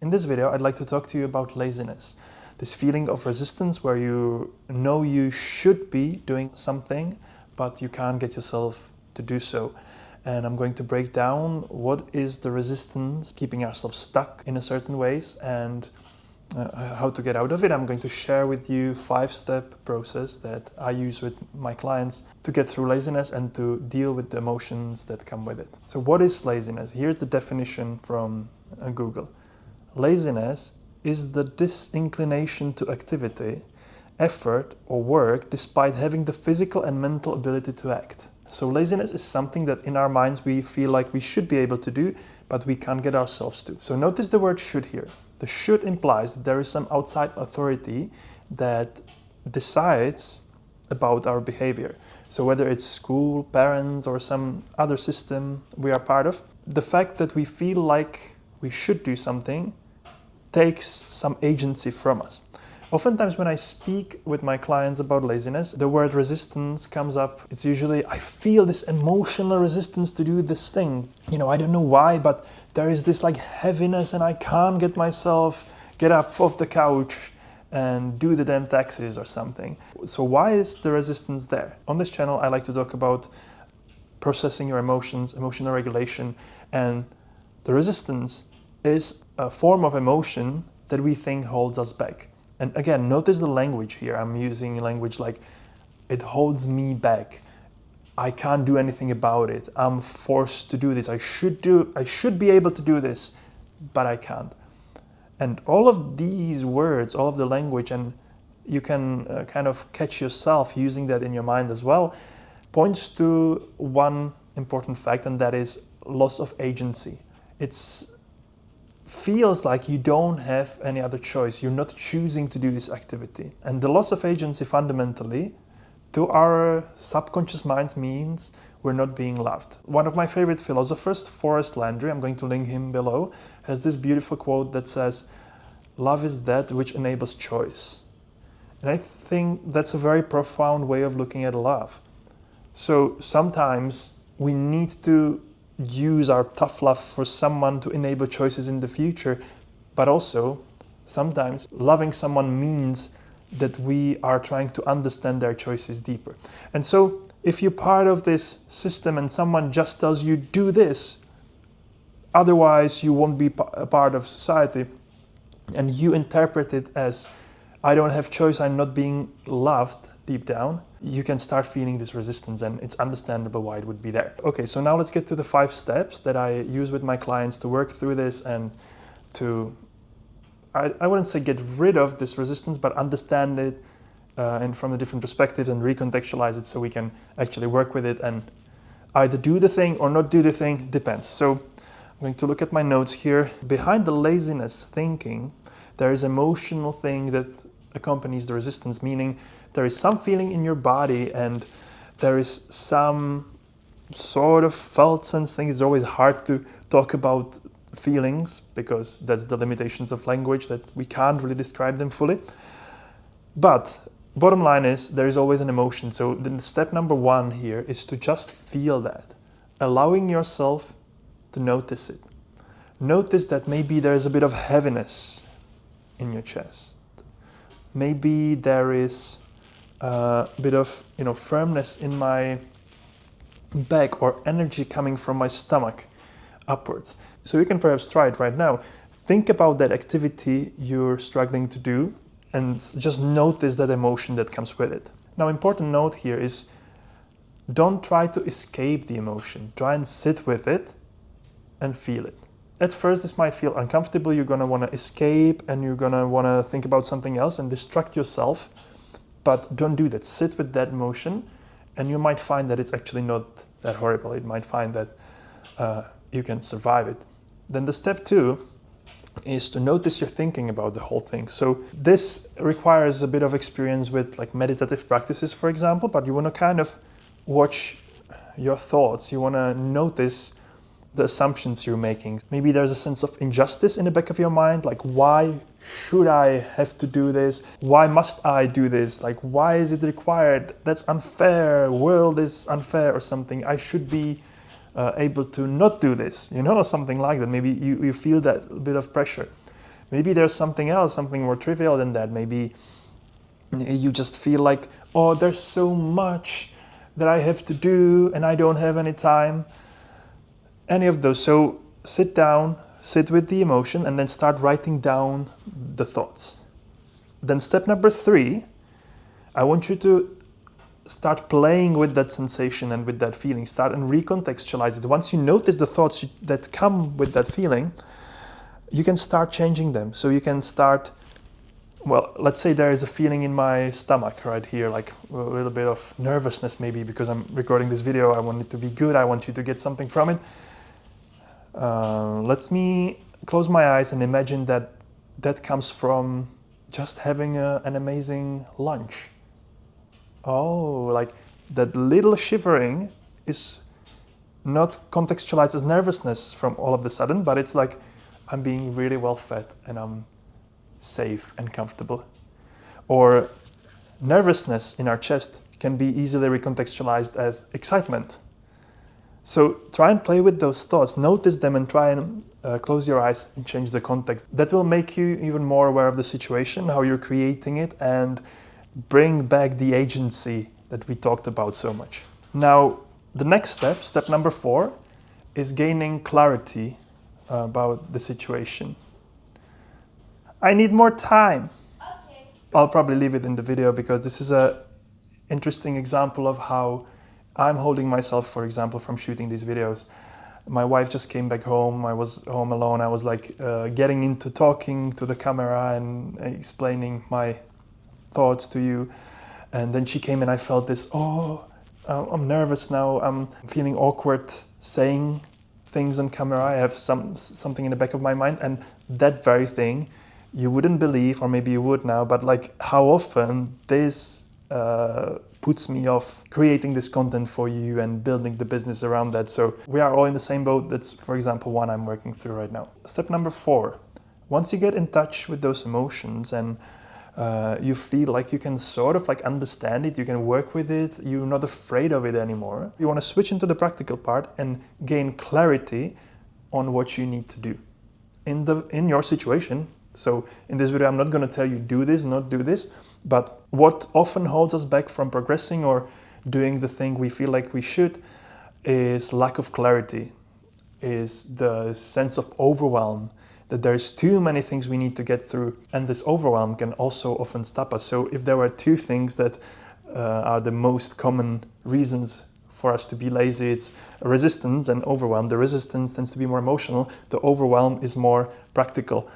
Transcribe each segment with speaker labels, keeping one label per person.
Speaker 1: In this video, I'd like to talk to you about laziness, this feeling of resistance where you know you should be doing something, but you can't get yourself to do so. And I'm going to break down what is the resistance keeping ourselves stuck in a certain ways and how to get out of it. I'm going to share with you 5-step process that I use with my clients to get through laziness and to deal with the emotions that come with it. So what is laziness? Here's the definition from Google. Laziness is the disinclination to activity, effort, or work despite having the physical and mental ability to act. So laziness is something that in our minds we feel like we should be able to do, but we can't get ourselves to. So notice the word should here. The should implies that there is some outside authority that decides about our behavior. So whether it's school, parents, or some other system we are part of, the fact that we feel like we should do something takes some agency from us. Oftentimes when I speak with my clients about laziness, the word resistance comes up. It's usually, I feel this emotional resistance to do this thing. I don't know why, but there is this like heaviness and I can't get up off the couch and do the damn taxes or something. So why is the resistance there? On this channel, I like to talk about processing your emotions, emotional regulation, and the resistance is a form of emotion that we think holds us back. And again, notice the language here. I'm using language like, it holds me back. I can't do anything about it. I'm forced to do this. I should be able to do this, but I can't. And all of these words, all of the language, and you can kind of catch yourself using that in your mind as well, points to one important fact, and that is loss of agency. It feels like you don't have any other choice. You're not choosing to do this activity. And the loss of agency fundamentally to our subconscious minds means we're not being loved. One of my favorite philosophers, Forrest Landry, I'm going to link him below, has this beautiful quote that says, "Love is that which enables choice." And I think that's a very profound way of looking at love. So sometimes we need to use our tough love for someone to enable choices in the future, but also sometimes loving someone means that we are trying to understand their choices deeper. And so if you're part of this system and someone just tells you do this, otherwise you won't be a part of society, and you interpret it as I don't have choice, I'm not being loved deep down, you can start feeling this resistance, and it's understandable why it would be there. Okay, so now let's get to the 5 steps that I use with my clients to work through this and to, I wouldn't say get rid of this resistance, but understand it and from a different perspectives and recontextualize it so we can actually work with it and either do the thing or not do the thing, depends. So I'm going to look at my notes here. Behind the laziness thinking, there is emotional thing that accompanies the resistance, meaning there is some feeling in your body and there is some sort of felt sense thing. It's always hard to talk about feelings because that's the limitations of language, that we can't really describe them fully. But bottom line is there is always an emotion. So the step number 1 here is to just feel that, allowing yourself to notice it. Notice that maybe there is a bit of heaviness in your chest. Maybe there is a bit of firmness in my back or energy coming from my stomach upwards. So you can perhaps try it right now. Think about that activity you're struggling to do and just notice that emotion that comes with it. Now, important note here is don't try to escape the emotion. Try and sit with it and feel it. At first, this might feel uncomfortable. You're going to want to escape and you're going to want to think about something else and distract yourself. But don't do that. Sit with that emotion and you might find that it's actually not that horrible. You might find that you can survive it. Then the step 2 is to notice your thinking about the whole thing. So this requires a bit of experience with like meditative practices, for example, but you want to kind of watch your thoughts. You want to notice the assumptions you're making. Maybe there's a sense of injustice in the back of your mind, like why should I have to do this? Why must I do this? Like why is it required? That's unfair, world is unfair or something. I should be able to not do this, or something like that. Maybe you feel that bit of pressure. Maybe there's something else, something more trivial than that. Maybe you just feel like, oh, there's so much that I have to do and I don't have any time. Any of those. So sit down, sit with the emotion, and then start writing down the thoughts. Then step number 3, I want you to start playing with that sensation and with that feeling. Start and recontextualize it. Once you notice the thoughts that come with that feeling, you can start changing them. So you can start, well, let's say there is a feeling in my stomach right here, like a little bit of nervousness maybe, because I'm recording this video. I want it to be good. I want you to get something from it. Let me close my eyes and imagine that that comes from just having an amazing lunch. Oh, like that little shivering is not contextualized as nervousness from all of a sudden, but it's like I'm being really well fed and I'm safe and comfortable. Or nervousness in our chest can be easily recontextualized as excitement. So try and play with those thoughts, notice them, and try and close your eyes and change the context. That will make you even more aware of the situation, how you're creating it, and bring back the agency that we talked about so much. Now, the next step, step number 4, is gaining clarity about the situation. I need more time. Okay. I'll probably leave it in the video because this is an interesting example of how I'm holding myself, for example, from shooting these videos. My wife just came back home. I was home alone. I was like getting into talking to the camera and explaining my thoughts to you. And then she came and I felt this, I'm nervous now. I'm feeling awkward saying things on camera. I have something in the back of my mind. And that very thing, you wouldn't believe, or maybe you would now, but like how often this puts me off creating this content for you and building the business around that. So we are all in the same boat. That's, for example, one I'm working through right now. Step number 4, once you get in touch with those emotions and you feel like you can sort of like understand it, you can work with it, you're not afraid of it anymore. You want to switch into the practical part and gain clarity on what you need to do in your situation. So in this video, I'm not going to tell you do this, not do this, but what often holds us back from progressing or doing the thing we feel like we should is lack of clarity, is the sense of overwhelm, that there's too many things we need to get through, and this overwhelm can also often stop us. So if there were 2 things that are the most common reasons for us to be lazy, it's resistance and overwhelm. The resistance tends to be more emotional, the overwhelm is more practical.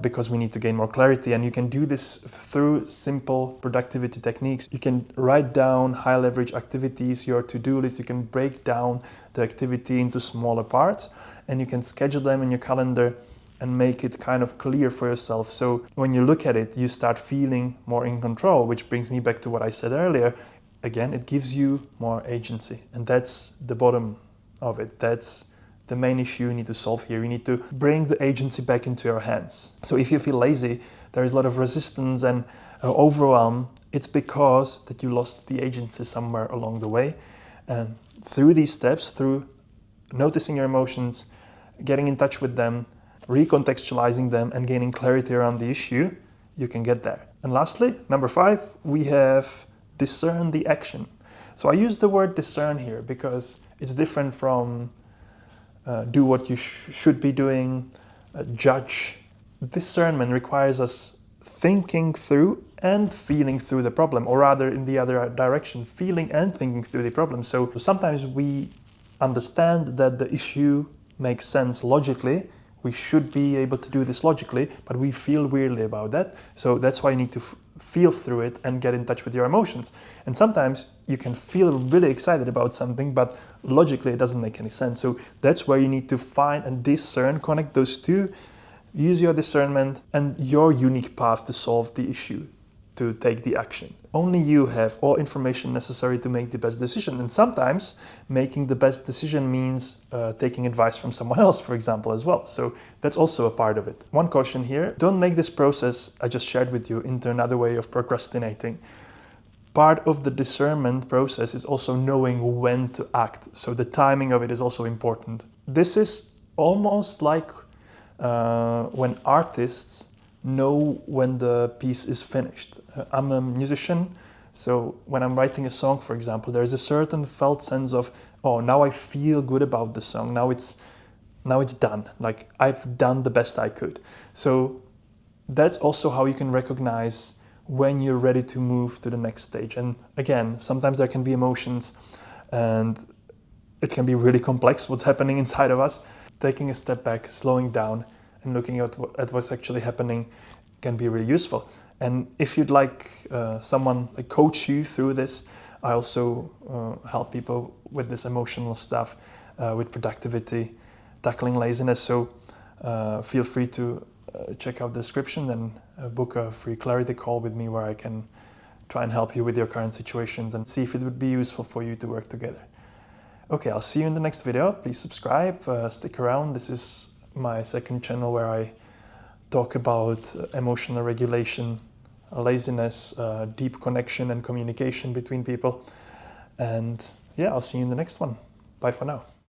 Speaker 1: Because we need to gain more clarity, and you can do this through simple productivity techniques. You can write down high leverage activities, your to-do list. You can break down the activity into smaller parts, and you can schedule them in your calendar and make it kind of clear for yourself. So when you look at it, you start feeling more in control, which brings me back to what I said earlier. Again, it gives you more agency, and that's the bottom of it. That's the main issue you need to solve here. You need to bring the agency back into your hands. So if you feel lazy, there is a lot of resistance and overwhelm. It's because that you lost the agency somewhere along the way. And through these steps, through noticing your emotions, getting in touch with them, recontextualizing them, and gaining clarity around the issue, you can get there. And lastly, number 5, we have discern the action. So I use the word discern here because it's different from do what you should be doing, judge. Discernment requires us thinking through and feeling through the problem, or rather in the other direction, feeling and thinking through the problem. So sometimes we understand that the issue makes sense logically. We should be able to do this logically, but we feel weirdly about that. So that's why you need to feel through it and get in touch with your emotions. And sometimes you can feel really excited about something, but logically it doesn't make any sense. So that's where you need to find and discern, connect those two, use your discernment and your unique path to solve the issue, to take the action. Only you have all information necessary to make the best decision. And sometimes making the best decision means taking advice from someone else, for example, as well. So that's also a part of it. One caution here, don't make this process I just shared with you into another way of procrastinating. Part of the discernment process is also knowing when to act. So the timing of it is also important. This is almost like when artists know when the piece is finished. I'm a musician, so when I'm writing a song, for example, there's a certain felt sense of, oh, now I feel good about the song. Now it's done. Like, I've done the best I could. So that's also how you can recognize when you're ready to move to the next stage. And again, sometimes there can be emotions and it can be really complex what's happening inside of us. Taking a step back, slowing down, and looking at what's actually happening can be really useful. And if you'd like someone to coach you through this, I also help people with this emotional stuff, with productivity, tackling laziness. So feel free to check out the description and book a free clarity call with me where I can try and help you with your current situations and see if it would be useful for you to work together. Okay, I'll see you in the next video. Please subscribe, stick around. This is my second channel where I talk about emotional regulation, laziness, deep connection and communication between people. And yeah, I'll see you in the next one. Bye for now.